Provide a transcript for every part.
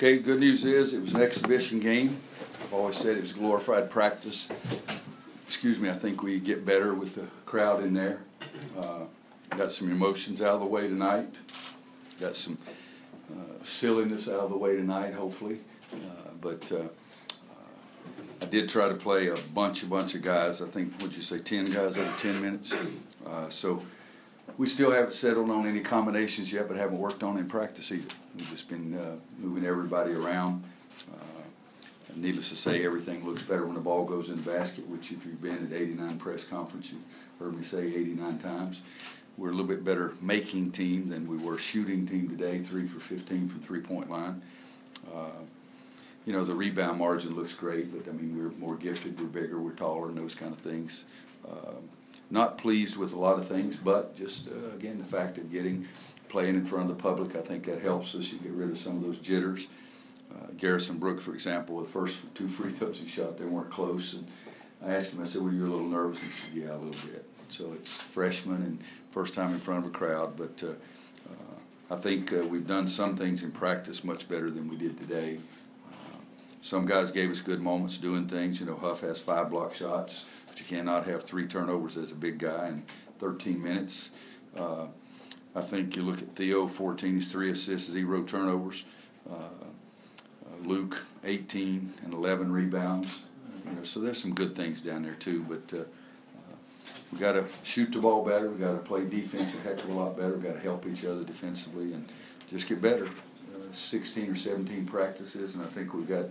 Okay, good news is it was an exhibition game. I've always said it was glorified practice. Excuse me, I think we get better with the crowd in there. Got some emotions out of the way tonight. Got some silliness out of the way tonight, hopefully. But I did try to play a bunch of guys. I think, what'd you say, 10 guys over 10 minutes? So we still haven't settled on any combinations yet, but haven't worked on it in practice either. We've just been moving everybody around. Needless to say, everything looks better when the ball goes in the basket, which if you've been at 89 press conference, you've heard me say 89 times. We're a little bit better making team than we were shooting team today, 3 for 15 from three-point line. You know, the rebound margin looks great, but I mean, we're more gifted, we're bigger, we're taller, and those kind of things. Not pleased with a lot of things, but just, again, the fact of playing in front of the public, I think that helps us. You get rid of some of those jitters. Garrison Brooks, for example, the first 2 free throws he shot, they weren't close. And I asked him, I said, well, you're a little nervous? He said, yeah, a little bit. So it's freshman and first time in front of a crowd. But I think we've done some things in practice much better than we did today. Some guys gave us good moments doing things. You know, Huff has 5 block shots, but you cannot have 3 turnovers as a big guy in 13 minutes. I think you look at Theo, 14, he's 3 assists, 0 turnovers. Luke, 18 and 11 rebounds. You know, so there's some good things down there too. But we got to shoot the ball better. We got to play defense a heck of a lot better. We got to help each other defensively and just get better. 16 or 17 practices, and I think we've got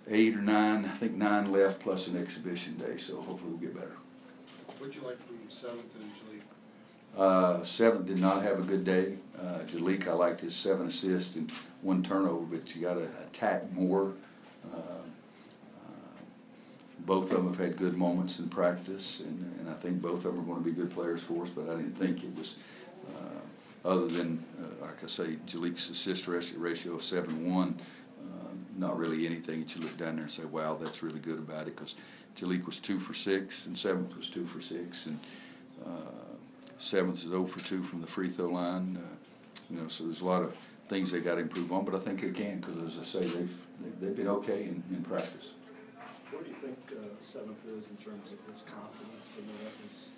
8 or 9. I think 9 left plus an exhibition day. So hopefully we'll get better. What'd you like from 7th and Jalik? 7th did not have a good day. Jalik, I liked his 7 assists and 1 turnover, but you got to attack more. Both of them have had good moments in practice, and I think both of them are going to be good players for us, but I didn't think it was, other than, like I say, Jalik's assist ratio of 7-1, not really anything that you look down there and say, wow, that's really good about it, because Jalik was 2 for 6, and 7th was 2 for 6, and 7th is 0 for 2 from the free throw line. You know, so there's a lot of things they got to improve on, but I think they can, because as I say, they've been okay in practice. Where do you think 7th is in terms of his confidence? I know that was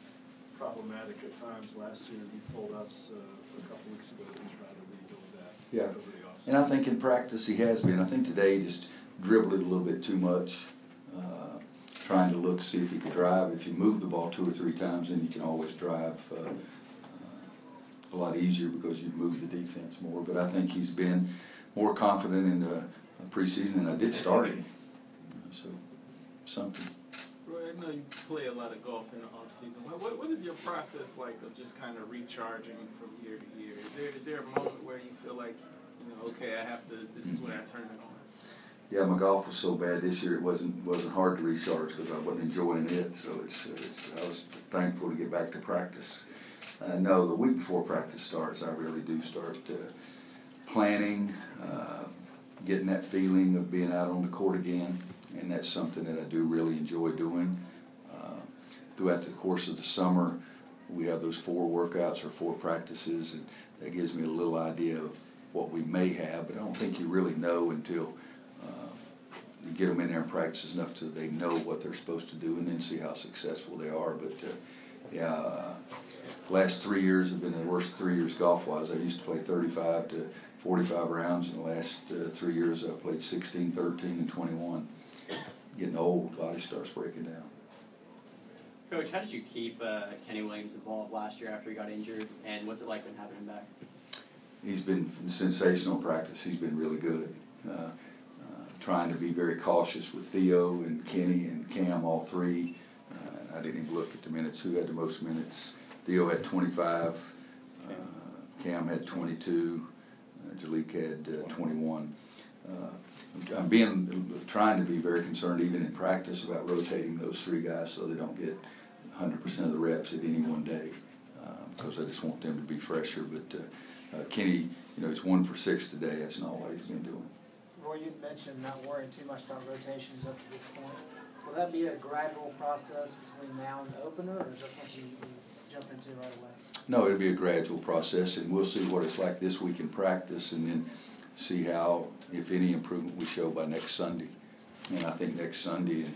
problematic at times last year. You told us a couple weeks ago that he's trying to rebuild that. Yeah, because of the offseason. And I think in practice he has been. I think today he just dribbled it a little bit too much, trying to look to see if he could drive. If you move the ball 2 or 3 times, then you can always drive a lot easier because you've moved the defense more. But I think he's been more confident in the preseason, and I did start him. So something. Roy, I know you play a lot of golf in the off season. What is your process like of just kind of recharging from year to year? Is there a moment where you feel like, you know, okay, this is when I turn it on? Yeah, my golf was so bad this year it wasn't hard to recharge because I wasn't enjoying it. So I was thankful to get back to practice. I know the week before practice starts, I really do start planning, getting that feeling of being out on the court again, and that's something that I do really enjoy doing. Throughout the course of the summer, we have those 4 workouts or 4 practices, and that gives me a little idea of what we may have, but I don't think you really know until you get them in there and practice enough so they know what they're supposed to do and then see how successful they are. But yeah, last 3 years have been the worst 3 years golf-wise. I used to play 35 to 45 rounds. In the last 3 years, I've played 16, 13, and 21. Getting old, body starts breaking down. Coach, how did you keep Kenny Williams involved last year after he got injured, and what's it like when having him back? He's been sensational in practice. He's been really good. Trying to be very cautious with Theo and Kenny and Cam, all 3. I didn't even look at the minutes. Who had the most minutes? Theo had 25. Cam had 22. Jalik had 21. I'm trying to be very concerned even in practice about rotating those 3 guys so they don't get 100% of the reps at any one day, because I just want them to be fresher. But Kenny, you know, he's 1 for 6 today. That's not what he's been doing. Roy, you mentioned not worrying too much about rotations up to this point. Will that be a gradual process between now and the opener, or is that something you jump into right away? No, it'll be a gradual process, and we'll see what it's like this week in practice, and then see how, if any improvement we show by next Sunday. And I think next Sunday, and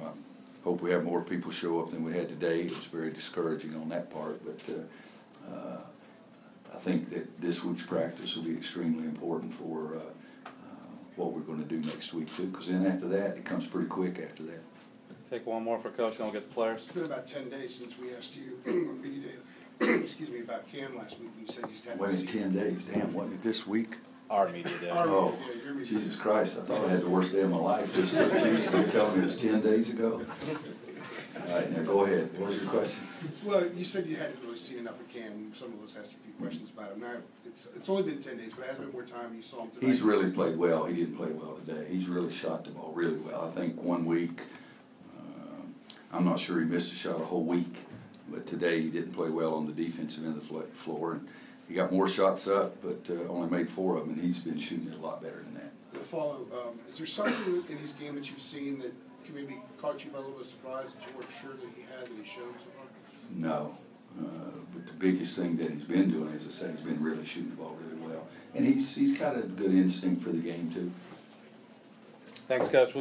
I hope we have more people show up than we had today. It was very discouraging on that part, but I think that this week's practice will be extremely important for what we're going to do next week too, because then after that, it comes pretty quick after that. Take one more for Coach, and I'll get the players. It's been about 10 days since we asked you, or media day, excuse me, about Cam last week, and you said you just hadn't Wait, seen 10 days, damn, wasn't it this week? Our media day. Oh, Yeah, your media. Jesus Christ, I thought I had the worst day of my life. This is you telling me it was 10 days ago? All right, now go ahead. What was your question? Well, you said you hadn't really seen enough of Cam. Some of us asked you a few questions about him. Now, it's only been 10 days, but it has been more time. You saw him today. He's really played well. He didn't play well today. He's really shot the ball really well. I think 1 week, I'm not sure he missed a shot a whole week, but today he didn't play well on the defensive end of the floor. And he got more shots up, but only made 4 of them, and he's been shooting it a lot better than that. The follow, is there something in his game that you've seen that can maybe caught you by a little bit of surprise that you weren't sure that he had that he's shown so far? No, but the biggest thing that he's been doing, as I said, he's been really shooting the ball really well. And he's got a good instinct for the game too. Thanks, Coach.